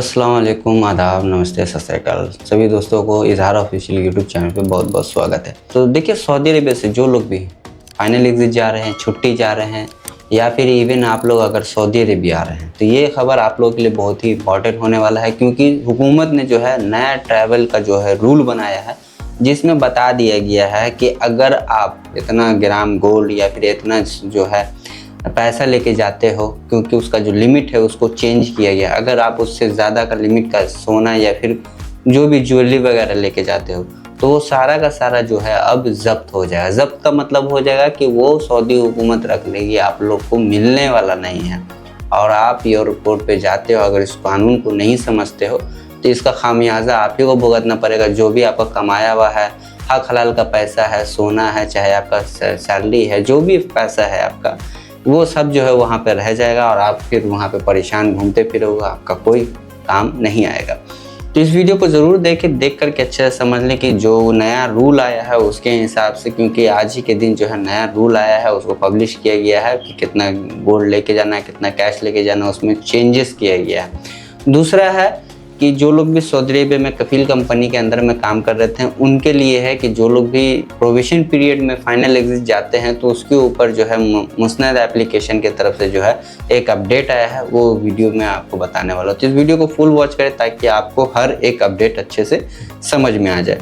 अस्सलाम वालेकुम, आदाब, नमस्ते, सत श्री अकाल। सभी दोस्तों को इजहार ऑफिशियल यूट्यूब चैनल पे बहुत बहुत स्वागत है। तो देखिए, सऊदी अरबिया से जो लोग भी फाइनल एग्जिट जा रहे हैं, छुट्टी जा रहे हैं, या फिर इवन आप लोग अगर सऊदी अरबिया आ रहे हैं, तो ये खबर आप लोगों के लिए बहुत ही इंपॉर्टेंट होने वाला है, क्योंकि हुकूमत ने जो है नया ट्रैवल का जो है रूल बनाया है, जिसमें बता दिया गया है कि अगर आप इतना ग्राम गोल्ड या फिर इतना जो है पैसा लेके जाते हो, क्योंकि उसका जो लिमिट है उसको चेंज किया गया। अगर आप उससे ज़्यादा का लिमिट का सोना या फिर जो भी ज्वेलरी वगैरह लेके जाते हो, तो वो सारा का सारा जो है अब जब्त हो जाएगा। जब्त का मतलब हो जाएगा कि वो सऊदी हुकूमत रख लेगी, आप लोग को मिलने वाला नहीं है। और आप एयरपोर्ट पे जाते हो, अगर इस कानून को नहीं समझते हो, तो इसका खामियाजा आप ही को भुगतना पड़ेगा। जो भी आपका कमाया हुआ है, हक हलाल का पैसा है, सोना है, चाहे आपका सैलरी है, जो भी पैसा है आपका, वो सब जो है वहाँ पे रह जाएगा और आप फिर वहाँ पे परेशान घूमते फिरोगे, आपका कोई काम नहीं आएगा। तो इस वीडियो को ज़रूर देख करके अच्छे से समझ लें कि जो नया रूल आया है उसके हिसाब से, क्योंकि आज ही के दिन जो है नया रूल आया है, उसको पब्लिश किया गया है कि कितना गोल्ड लेके जाना है, कितना कैश लेके जाना है, उसमें चेंजेस किया गया है। दूसरा है कि जो लोग भी सऊदी अरबिया में कफील कंपनी के अंदर में काम कर रहे थे, उनके लिए है कि जो लोग भी प्रोविजन पीरियड में फाइनल एग्जिट जाते हैं, तो उसके ऊपर जो है मुस्नद एप्लीकेशन की तरफ से जो है एक अपडेट आया है, वो वीडियो में आपको बताने वाला हूँ। तो इस वीडियो को फुल वॉच करें ताकि आपको हर एक अपडेट अच्छे से समझ में आ जाए।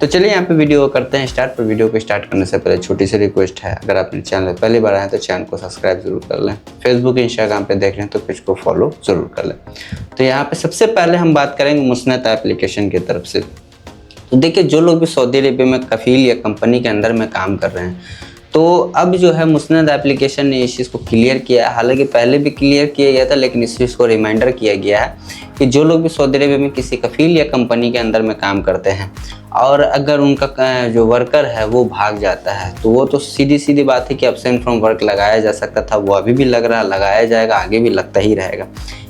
तो चलिए यहाँ पे वीडियो करते हैं स्टार्ट। पर वीडियो को स्टार्ट करने से पहले छोटी सी रिक्वेस्ट है, अगर आपने चैनल पहली बार आए तो चैनल को सब्सक्राइब जरूर कर लें। फेसबुक इंस्टाग्राम पे देख रहे हैं तो पेज को फॉलो जरूर कर लें। तो यहाँ पे सबसे पहले हम बात करेंगे मुस्नद एप्लीकेशन की तरफ से। तो देखिए, जो लोग भी सऊदी अरबिया में कफील या कंपनी के अंदर में काम कर रहे हैं, तो अब जो है मुस्नद एप्लीकेशन ने इस चीज़ को क्लियर किया है। हालांकि पहले भी क्लियर किया गया था, लेकिन इस चीज़ को रिमाइंडर किया गया है कि जो लोग भी सऊदी अरबिया में किसी कफील या कंपनी के अंदर में काम करते हैं और अगर उनका जो वर्कर है वो भाग जाता है, तो वो तो सीधी बात है कि एब्सेंट फ्रॉम वर्क लगाया जा सकता था, वो अभी भी लग रहा, लगाया जाएगा, आगे भी लगता ही रहेगा।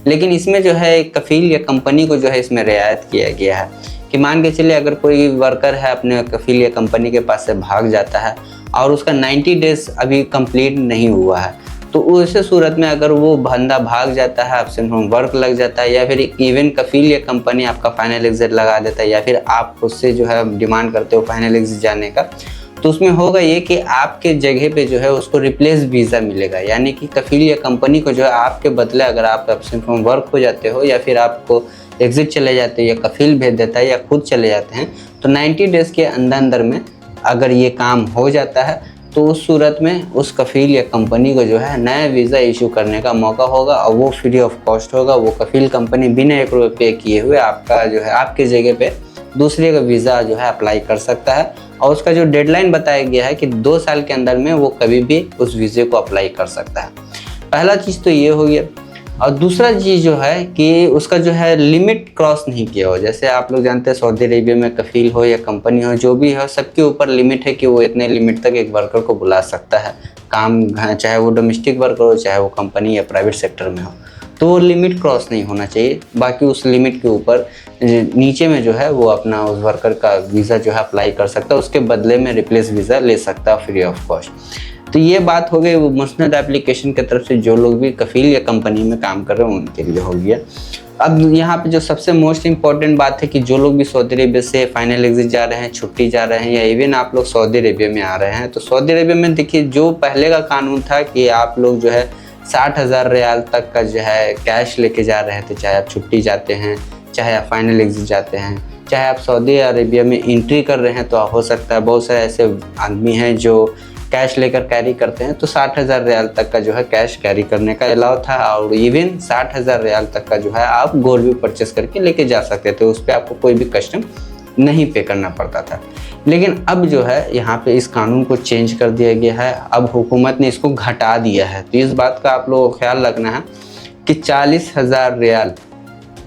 लेकिन इसमें जो है कफील या कंपनी को जो है इसमें रियायत किया गया है कि मान के चलिए, अगर कोई वर्कर है अपने कफील या कंपनी के पास से भाग जाता है और उसका 90 डेज अभी कंप्लीट नहीं हुआ है, तो उस सूरत में अगर वो बंदा भाग जाता है, एब्सेंट फ्रॉम वर्क लग जाता है, या फिर इवन कफील या कंपनी आपका फाइनल एग्जिट लगा देता है, या फिर आप उससे जो है डिमांड करते हो फाइनल एग्जिट जाने का, तो उसमें होगा ये कि आपके जगह पे जो है उसको रिप्लेस वीज़ा मिलेगा। यानी कि कफील या कंपनी को जो है आपके बदले, अगर आप एब्सेंट फ्रॉम वर्क हो जाते हो या फिर आपको एग्जिट चले जाते हो या कफील भेज देता है या खुद चले जाते हैं, तो 90 डेज़ के अंदर में अगर ये काम हो जाता है, तो उस सूरत में उस कफील या कंपनी को जो है नया वीज़ा इशू करने का मौका होगा और वो फ्री ऑफ कॉस्ट होगा। वो कफील कंपनी बिना 1 रुपये पे किए हुए आपका जो है आपके जगह पे दूसरे का वीज़ा जो है अप्लाई कर सकता है। और उसका जो डेडलाइन बताया गया है कि 2 साल के अंदर में वो कभी भी उस वीज़े को अप्लाई कर सकता है। पहला चीज़ तो ये हो गया। और दूसरा चीज़ जो है कि उसका जो है लिमिट क्रॉस नहीं किया हो। जैसे आप लोग जानते हैं सऊदी अरेबिया में कफील हो या कंपनी हो, जो भी हो, सबके ऊपर लिमिट है कि वो इतने लिमिट तक एक वर्कर को बुला सकता है काम, चाहे वो डोमेस्टिक वर्कर हो, चाहे वो कंपनी या प्राइवेट सेक्टर में हो, तो वो लिमिट क्रॉस नहीं होना चाहिए। बाकी उस लिमिट के ऊपर नीचे में जो है वो अपना उस वर्कर का वीज़ा जो है अप्लाई कर सकता है, उसके बदले में रिप्लेस वीज़ा ले सकता है फ्री ऑफ कॉस्ट। तो ये बात हो गई वो मुस्नद एप्लीकेशन की तरफ से जो लोग भी कफील या कंपनी में काम कर रहे हैं उनके लिए हो गया। अब यहाँ पे जो सबसे मोस्ट इम्पॉर्टेंट बात है कि जो लोग भी सऊदी अरेबिया से फाइनल एग्जिट जा रहे हैं, छुट्टी जा रहे हैं, या इवन आप लोग सऊदी अरेबिया में आ रहे हैं, तो सऊदी अरेबिया में देखिए, जो पहले का कानून था कि आप लोग जो है 60,000 रियाल तक का जो है कैश लेके जा रहे थे, चाहे आप छुट्टी जाते हैं, चाहे आप फाइनल एग्जिट जाते हैं, चाहे आप सऊदी अरेबिया में एंट्री कर रहे हैं, तो हो सकता है बहुत सारे ऐसे आदमी हैं जो कैश लेकर कैरी करते हैं, तो 60,000 रियाल तक का जो है कैश कैरी करने का अलाउ था। और इवन 60,000 रियाल तक का जो है आप गोल्ड भी परचेस करके लेके जा सकते थे, उस पर आपको कोई भी कस्टम नहीं पे करना पड़ता था। लेकिन अब जो है यहाँ पे इस कानून को चेंज कर दिया गया है, अब हुकूमत ने इसको घटा दिया है। तो इस बात का आप लोगों को ख्याल रखना है कि 40,000 रियाल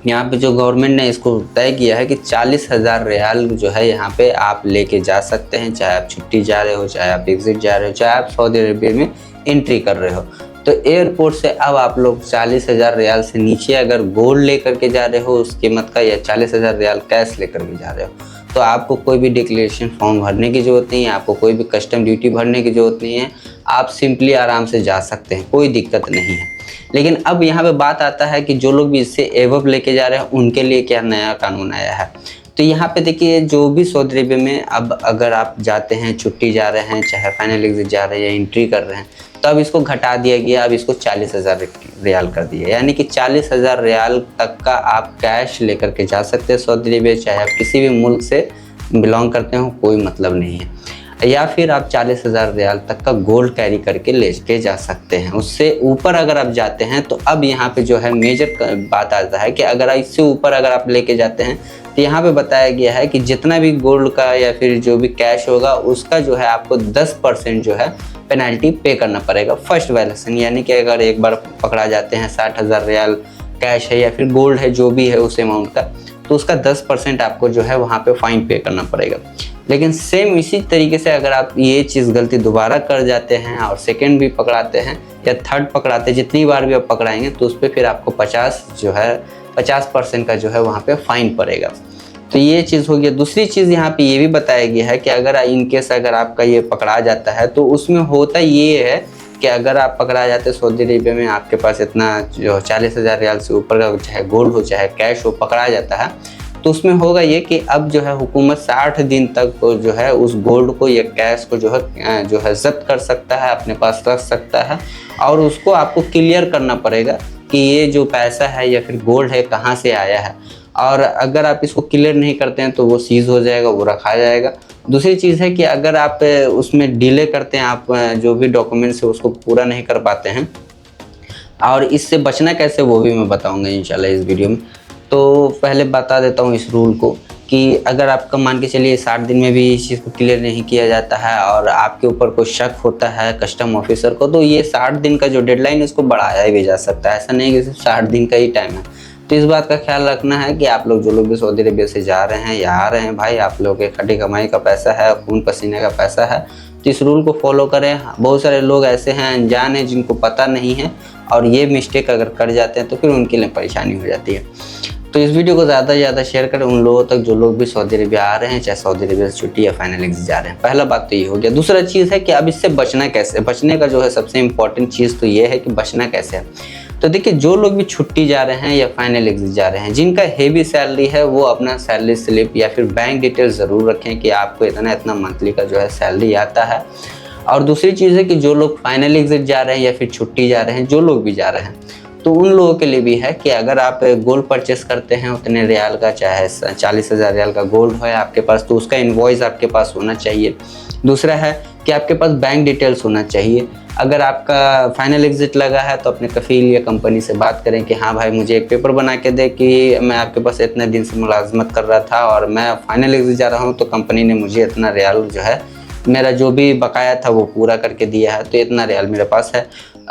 यहाँ पे जो गवर्नमेंट ने इसको तय किया है कि 40,000 रियाल जो है यहाँ पे आप लेके जा सकते हैं, चाहे आप छुट्टी जा रहे हो, चाहे आप एग्जिट जा रहे हो, चाहे आप सऊदी अरबिया में एंट्री कर रहे हो। तो एयरपोर्ट से अब आप लोग 40,000 रियाल से नीचे अगर गोल्ड लेकर के जा रहे हो उस कीमत का, या 40,000 रियाल कैश लेकर के जा रहे हो, तो आपको कोई भी डिक्लेरेशन फॉर्म भरने की ज़रूरत नहीं है, आपको कोई भी कस्टम ड्यूटी भरने की ज़रूरत नहीं है। आप सिंपली आराम से जा सकते हैं, कोई दिक्कत नहीं है। लेकिन अब यहाँ पे बात आता है कि जो लोग भी इससे एवब लेके जा रहे हैं उनके लिए क्या नया कानून आया है। तो यहाँ पे देखिए, जो भी सऊदी अरेबिया में अब अगर आप जाते हैं, छुट्टी जा रहे हैं, चाहे फाइनल एग्जिट जा रहे हैं या एंट्री कर रहे हैं, तो अब इसको घटा दिया गया। अब इसको 40,000 रियाल कर दिया, यानी कि 40,000 रियाल तक का आप कैश लेकर के जा सकते हैं सऊदी अरेबिया, चाहे आप किसी भी मुल्क से बिलोंग करते हो, कोई मतलब नहीं है। या फिर आप 40,000 रियाल तक का गोल्ड कैरी करके ले के जा सकते हैं। उससे ऊपर अगर आप जाते हैं तो अब यहाँ पे जो है मेजर बात आता है कि अगर इससे ऊपर अगर आप लेके जाते हैं तो यहाँ पे बताया गया है कि जितना भी गोल्ड का या फिर जो भी कैश होगा उसका जो है आपको 10% जो है पेनल्टी पे करना पड़ेगा फर्स्ट वायलेशन। यानी कि अगर एक बार पकड़ा जाते हैं 60,000 रियाल कैश है या फिर गोल्ड है, जो भी है उस अमाउंट का, तो उसका 10% आपको जो है वहाँ पे फाइन पे करना पड़ेगा। लेकिन सेम इसी तरीके से अगर आप ये चीज़ गलती दोबारा कर जाते हैं और सेकंड भी पकड़ाते हैं या थर्ड पकड़ाते हैं, जितनी बार भी आप पकड़ाएंगे तो उस पर फिर आपको 50% का जो है वहाँ पे फाइन पड़ेगा। तो ये चीज़ हो गया। दूसरी चीज़ यहाँ पे ये भी बताया गया है कि अगर इनकेस अगर आपका ये पकड़ा जाता है तो उसमें होता ये है कि अगर आप पकड़ा जाते हैं सऊदी अरेबिया में, आपके पास इतना जो 40,000 रियाल से ऊपर का चाहे गोल्ड हो चाहे कैश हो पकड़ा जाता है, तो उसमें होगा ये कि अब जो है हुकूमत 60 दिन तक जो है उस गोल्ड को या कैश को जो है जब्त कर सकता है, अपने पास रख सकता है, और उसको आपको क्लियर करना पड़ेगा कि ये जो पैसा है या फिर गोल्ड है कहाँ से आया है। और अगर आप इसको क्लियर नहीं करते हैं तो वो सीज हो जाएगा, वो रखा जाएगा। दूसरी चीज़ है कि अगर आप उसमें डिले करते हैं, आप जो भी डॉक्यूमेंट्स है उसको पूरा नहीं कर पाते हैं, और इससे बचना कैसे वो भी मैं बताऊंगा इंशाल्लाह इस वीडियो में। तो पहले बता देता हूँ इस रूल को कि अगर आपका मान के चलिए 60 दिन में भी इस चीज़ को क्लियर नहीं किया जाता है और आपके ऊपर कोई शक होता है कस्टम ऑफिसर को, तो ये 60 दिन का जो डेडलाइन है उसको बढ़ाया भी जा सकता है। ऐसा नहीं कि सिर्फ 60 दिन का ही टाइम है। तो इस बात का ख्याल रखना है कि आप लोग जो लोग भी सऊदी अरेबिया से जा रहे हैं या आ रहे हैं, भाई आप लोगों के खटी कमाई का पैसा है, खून पसीने का पैसा है, तो इस रूल को फॉलो करें। बहुत सारे लोग ऐसे हैं अनजान हैं जिनको पता नहीं है, और ये मिस्टेक अगर कर जाते हैं तो फिर उनके लिए परेशानी हो जाती है। तो इस वीडियो को ज़्यादा से ज़्यादा शेयर करें उन लोगों तक जो लोग भी सऊदी अरेबिया आ रहे हैं, चाहे सऊदी अरेबिया से छुट्टी या फाइनल एग्जिट जा रहे हैं। पहला बात तो ये हो गया। दूसरा चीज़ है कि अब इससे बचना कैसे। बचने का जो है सबसे इम्पोर्टेंट चीज़ तो ये है कि बचना कैसे है। तो देखिए, जो लोग भी छुट्टी जा रहे हैं या फाइनल एग्जिट जा रहे हैं, जिनका हेवी सैलरी है, वो अपना सैलरी स्लिप या फिर बैंक डिटेल्स ज़रूर रखें कि आपको इतना इतना मंथली का जो है सैलरी आता है। और दूसरी चीज़ है कि जो लोग फाइनल एग्जिट जा रहे हैं या फिर छुट्टी जा रहे हैं, जो लोग भी जा रहे हैं, तो उन लोगों के लिए भी है कि अगर आप गोल्ड परचेस करते हैं उतने रियाल का, चाहे 40,000 रियाल का गोल्ड है आपके पास, तो उसका इनवॉइस आपके पास होना चाहिए। दूसरा है कि आपके पास बैंक डिटेल्स होना चाहिए। अगर आपका फाइनल एग्जिट लगा है तो अपने कफ़ील या कंपनी से बात करें कि हाँ भाई, मुझे एक पेपर बना के दे कि मैं आपके पास इतने दिन से मुलाजमत कर रहा था और मैं फाइनल एग्जिट जा रहा हूँ, तो कंपनी ने मुझे इतना रियाल जो है, मेरा जो भी बकाया था वो पूरा करके दिया है, तो इतना रियाल मेरे पास है।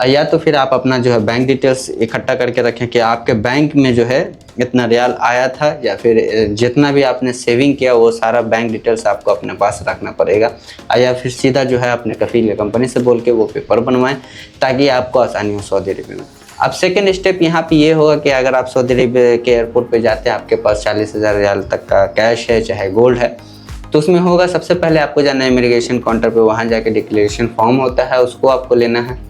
या तो फिर आप अपना जो है बैंक डिटेल्स इकट्ठा करके रखें कि आपके बैंक में जो है इतना रियाल आया था, या फिर जितना भी आपने सेविंग किया वो सारा बैंक डिटेल्स आपको अपने पास रखना पड़ेगा। या फिर सीधा जो है अपने कफ़ील या कंपनी से बोल के वो पेपर बनवाएं, ताकि आपको आसानी हो सऊदी अरेबिया में। अब सेकेंड स्टेप यहाँ पे ये होगा कि अगर आप सऊदी अरेबिया के एयरपोर्ट पे जाते हैं, आपके पास 40,000 रियाल तक का कैश है चाहे गोल्ड है, तो उसमें होगा सबसे पहले आपको जाना है इमिग्रेशन काउंटर पे। वहाँ जाके डिक्लेरेशन फॉर्म होता है, उसको आपको लेना है।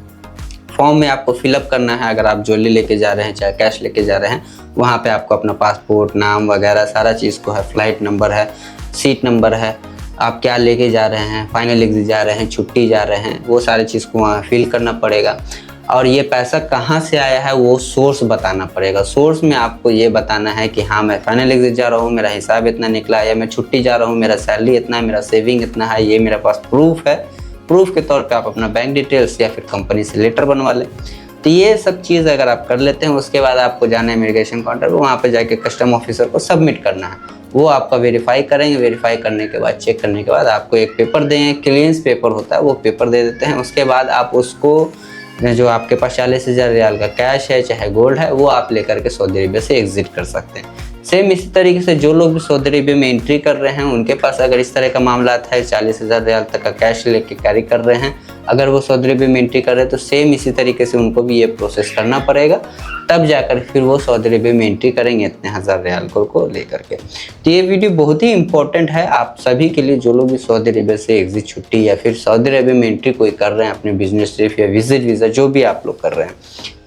फॉर्म में आपको फिलअप करना है। अगर आप ज्वेलरी लेके जा रहे हैं चाहे कैश लेके जा रहे हैं, वहाँ पे आपको अपना पासपोर्ट, नाम वगैरह सारा चीज़ को है, फ्लाइट नंबर है, सीट नंबर है, आप क्या लेके जा रहे हैं, फाइनल एग्जिट जा रहे हैं, छुट्टी जा रहे हैं, वो सारी चीज़ को वहाँ फिल करना पड़ेगा। और ये पैसा कहाँ से आया है वो सोर्स बताना पड़ेगा। सोर्स में आपको ये बताना है कि हाँ, मैं फाइनल एग्जिट जा रहा हूँ, मेरा हिसाब इतना निकला, या मैं छुट्टी जा रहा हूँ, मेरा सैलरी इतना है, मेरा सेविंग इतना है, ये मेरे पास प्रूफ है। प्रूफ के तौर पे आप अपना बैंक डिटेल्स या फिर कंपनी से लेटर बनवा लें। तो ये सब चीज़ अगर आप कर लेते हैं, उसके बाद आपको जाना है इमिग्रेशन काउंटर पर। वहाँ पे जाके कस्टम ऑफिसर को सबमिट करना है। वो आपका वेरीफाई करेंगे। वेरीफाई करने के बाद, चेक करने के बाद आपको एक पेपर देंगे, क्लियरेंस पेपर होता है, वो पेपर दे देते हैं। उसके बाद आप उसको, जो आपके पास 40,000 रियाल का कैश है चाहे गोल्ड है, वो आप लेकर के सऊदी अरेबिया से एग्जिट कर सकते हैं। सेम इसी तरीके से जो लोग भी सऊदी अरेबिया में एंट्री कर रहे हैं, उनके पास अगर इस तरह का मामला है, 40,000 रियाल तक का कैश लेके कैरी कर रहे हैं, अगर वो सऊदी अरेबिया में एंट्री कर रहे हैं, तो सेम इसी तरीके से उनको भी ये प्रोसेस करना पड़ेगा। तब जाकर फिर वो सऊदी अरेबिया में एंट्री करेंगे इतने 1000 रियाल को लेकर के। तो ये वीडियो बहुत ही इंपॉर्टेंट है आप सभी के लिए, जो लोग भी सऊदी अरेबिया से एग्जिट, छुट्टी या फिर सऊदी अरेबिया में एंट्री कोई कर रहे हैं अपने बिजनेस ट्रिप या विजिट वीज़ा, जो भी आप लोग कर रहे हैं।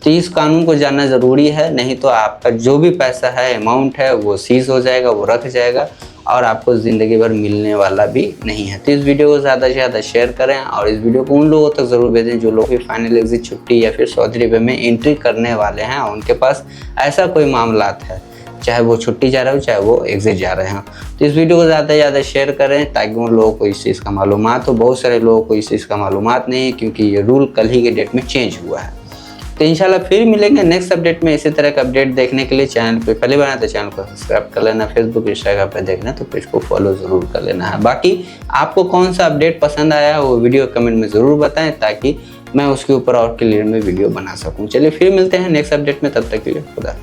तो इस कानून को जानना ज़रूरी है, नहीं तो आपका जो भी पैसा है, अमाउंट है, वो सीज हो जाएगा, वो रख जाएगा और आपको ज़िंदगी भर मिलने वाला भी नहीं है। तो इस वीडियो को ज़्यादा से ज़्यादा शेयर करें और इस वीडियो को उन लोगों तक ज़रूर भेजें जो लोग भी फाइनल एग्जिट छुट्टी या फिर सऊदी अरब में एंट्री करने वाले हैं, उनके पास ऐसा कोई मामलात है, चाहे वो छुट्टी जा रहे हो चाहे वो एग्जिट जा रहे हैं। तो इस वीडियो को ज़्यादा से ज़्यादा शेयर करें ताकि उन लोगों को इस चीज़ का मालूमात हो। बहुत सारे लोगों को इस चीज़ का मालूमात नहीं है क्योंकि ये रूल कल ही के डेट में चेंज हुआ है। तो इंशाल्लाह फिर मिलेंगे नेक्स्ट अपडेट में। इसी तरह का अपडेट देखने के लिए चैनल पे पहले बनाए तो चैनल को सब्सक्राइब कर लेना, फेसबुक इंस्टाग्राम पे देखना तो पेज को फॉलो ज़रूर कर लेना है। बाकी आपको कौन सा अपडेट पसंद आया वो वीडियो कमेंट में ज़रूर बताएं ताकि मैं उसके ऊपर और क्लियर में वीडियो बना सकूँ। चलिए फिर मिलते हैं नेक्स्ट अपडेट में, तब तक के लिए खुदा।